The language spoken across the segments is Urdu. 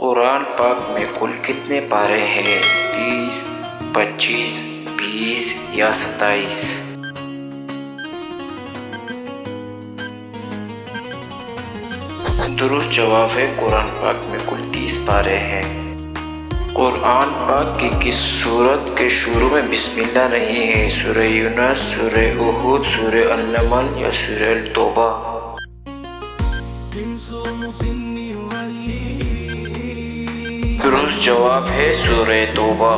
قرآن پاک میں کل کتنے پارے ہیں؟ 30، 25، 20 یا 27؟ درست جواب ہے قرآن پاک میں کل 30 پارے ہیں۔ قرآن پاک کی کس سورت کے شروع میں بسم اللہ نہیں ہے؟ سورہ یونس، سورہ احد، سورہ النمل یا سورہ التوبہ؟ درست جواب ہے سورہ توبہ۔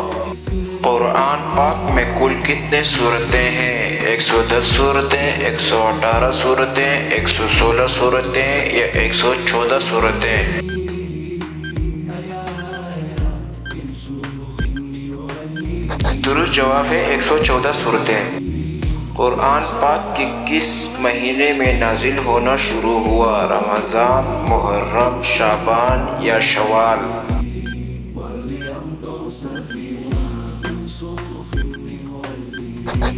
قرآن پاک میں کل کتنے سورتیں ہیں؟ 110 سورتیں، 118 سورتیں، 116 سورتیں یا 114 سورتیں؟ درست جواب ہے 114 سورتیں۔ قرآن پاک کی کس مہینے میں نازل ہونا شروع ہوا؟ رمضان، محرم، شعبان یا شوال؟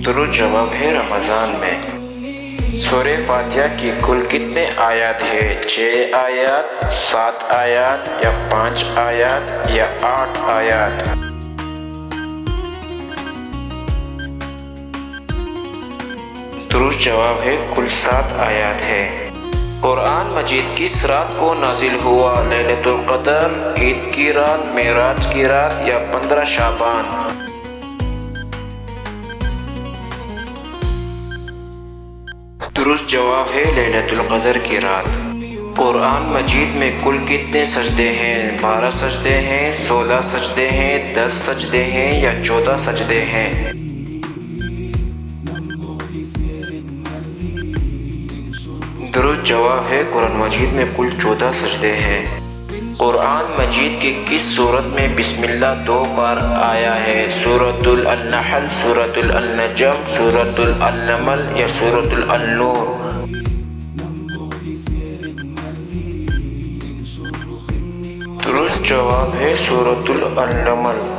درست جواب ہے رمضان میں۔ سورہ فاتحہ کی کل کتنے آیات ہیں؟ 6 آیات، 7 آیات یا 5 آیات یا 8 آیات؟ درست جواب ہے کل 7 آیات ہے۔ قرآن مجید کس رات کو نازل ہوا؟ لیلۃ القدر، عید کی رات، معراج کی رات یا 15 شعبان؟ درست جواب ہے لیلۃ القدر کی رات۔ قرآن مجید میں کل کتنے سجدے ہیں؟ 12 سجدے ہیں، 16 سجدے ہیں، 10 سجدے ہیں یا 14 سجدے ہیں؟ درست جواب ہے قرآن مجید میں کل 14 سجدے ہیں۔ قرآن مجید کی کس سورت میں بسم اللہ 2 بار آیا ہے؟ سورۃ النحل، سورۃ النجم، سورۃ النمل یا سورۃ النور؟ درست جواب ہے سورۃ النمل۔